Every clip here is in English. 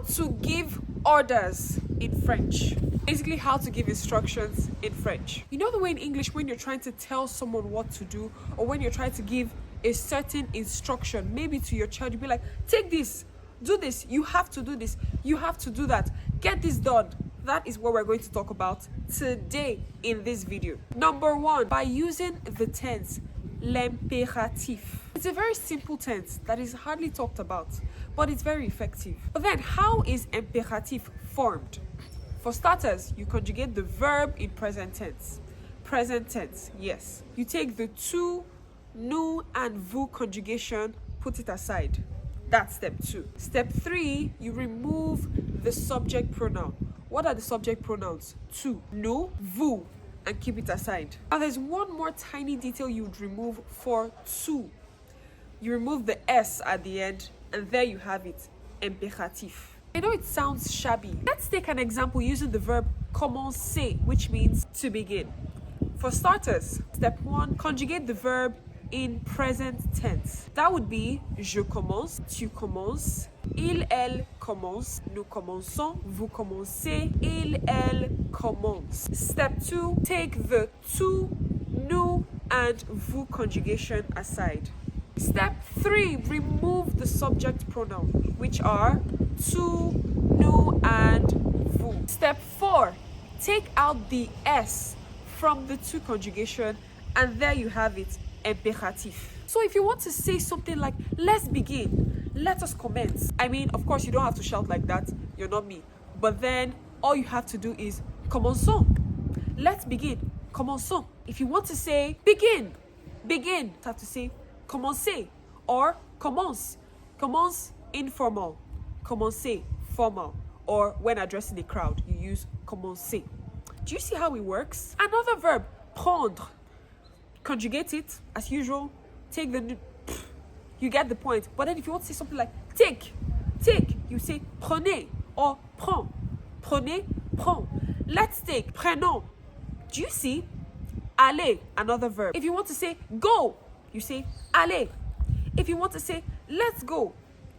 to give orders in French. Basically, how to give instructions in French. You know the way in English when you're trying to tell someone what to do, or when you're trying to give a certain instruction, maybe to your child, you'll be like, take this, do this, you have to do this, you have to do that, get this done. That is what we're going to talk about today in this video. Number one, by using the tense l'impératif. It's a very simple tense that is hardly talked about, but it's very effective. But then, how is impératif formed? For starters, you conjugate the verb in present tense. Present tense, yes. You take the to, nous, and vous conjugation, put it aside. That's step 2. Step 3, you remove the subject pronoun. What are the subject pronouns? To, nous, vous, and keep it aside. Now there's one more tiny detail you would remove for to. You remove the S at the end, and there you have it, impératif. I know it sounds shabby. Let's take an example using the verb commencer, which means to begin. For starters, step 1, conjugate the verb in present tense. That would be je commence, tu commences, il, elle commence, nous commençons, vous commencez, il, elle commence. Step 2, take the to, nous, and vous conjugation aside. Step 3, remove the subject pronoun, which are to, nous, and vous. Step 4, take out the S from the to conjugation, and there you have it, impératif. So if you want to say something like, let's begin, let us commence. I mean, of course, you don't have to shout like that. You're not me. But then all you have to do is commençons. Let's begin. Commençons. If you want to say begin, begin, you have to say commencer or commence. Commence informal, commencer formal. Or when addressing a crowd, you use commencer. Do you see how it works? Another verb, prendre. Conjugate it as usual. Take the, you get the point. But then if you want to say something like take, you say prenez or prends. Prenez, prends. Let's take, prenons. Do you see? Aller, another verb. If you want to say go, you say aller. If you want to say let's go,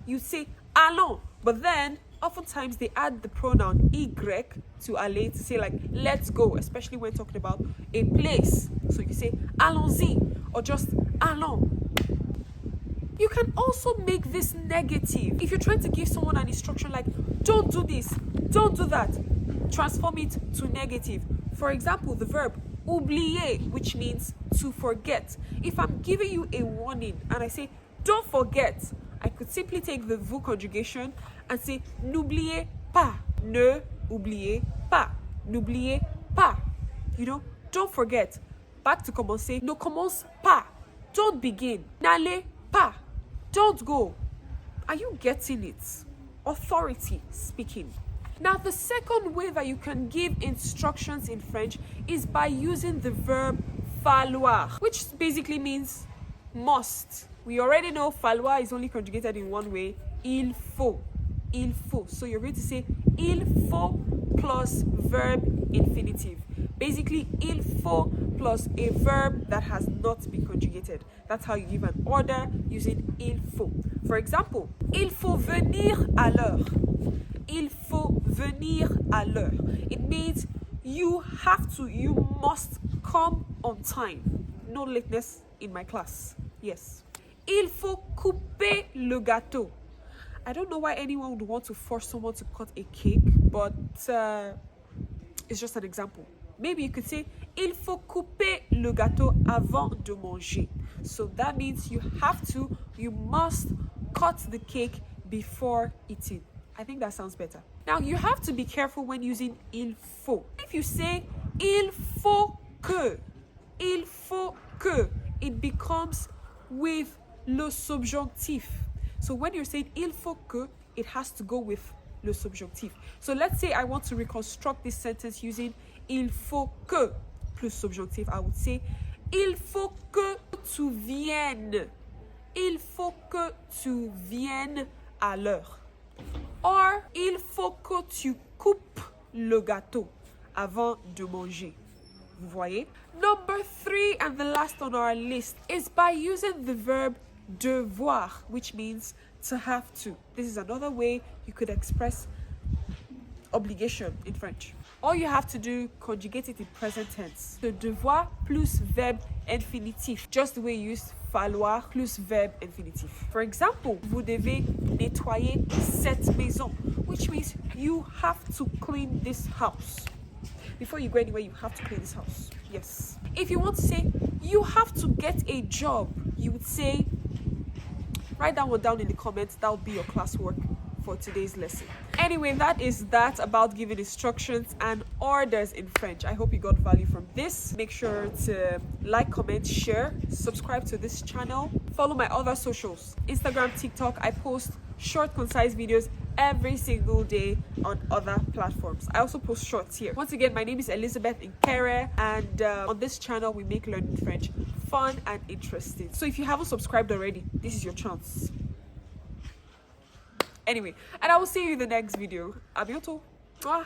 you say allons. But then oftentimes they add the pronoun y to aller to say like let's go, especially when talking about a place. So you say allons-y or just allons. You can also make this negative. If you're trying to give someone an instruction like don't do this, don't do that, transform it to negative. For example, the verb oublier, which means to forget. If I'm giving you a warning and I say don't forget, I could simply take the vous conjugation and say n'oubliez pas. Ne oubliez pas. N'oubliez pas. You know, don't forget. Back to commencer. Ne commence pas. Don't begin. N'allez pas. Don't go. Are you getting it? Authority speaking. Now, the second way that you can give instructions in French is by using the verb falloir, which basically means must. We already know falloir is only conjugated in one way, il faut. Il faut. So you're going to say il faut plus verb infinitive. Basically, il faut plus a verb that has not been conjugated. That's how you give an order using il faut. For example, il faut venir à l'heure. Il faut venir à l'heure. It means you have to, you must come on time. No lateness in my class. Yes. Il faut couper le gâteau. I don't know why anyone would want to force someone to cut a cake, but it's just an example. Maybe you could say, il faut couper le gâteau avant de manger. So that means you have to, you must cut the cake before eating. I think that sounds better. Now, you have to be careful when using il faut. If you say, il faut que, it becomes with le subjonctif. So when you're saying il faut que, it has to go with le subjonctif. So let's say I want to reconstruct this sentence using il faut que plus subjonctif. I would say il faut que tu viennes. Il faut que tu viennes à l'heure. Or, il faut que tu coupes le gâteau avant de manger. Vous voyez? Number 3 and the last on our list is by using the verb devoir, which means to have to. This is another way you could express obligation in French. All you have to do, conjugate it in present tense. So devoir plus verbe infinitif, just the way you use falloir plus verbe infinitif. For example, vous devez nettoyer cette maison, which means you have to clean this house. Before you go anywhere, you have to clean this house. Yes. If you want to say you have to get a job, you would say, write that one down in the comments. That will be your classwork for today's lesson. Anyway, that is that about giving instructions and orders in French. I hope you got value from this. Make sure to like, comment, share, subscribe to this channel. Follow my other socials, Instagram, TikTok. I post short, concise videos every single day on other platforms. I also post shorts here. Once again, my name is Elizabeth Nkere, and on this channel we make learning French fun and interesting. So if you haven't subscribed already, this is your chance. Anyway, and I will see you in the next video. À bientôt. Mwah.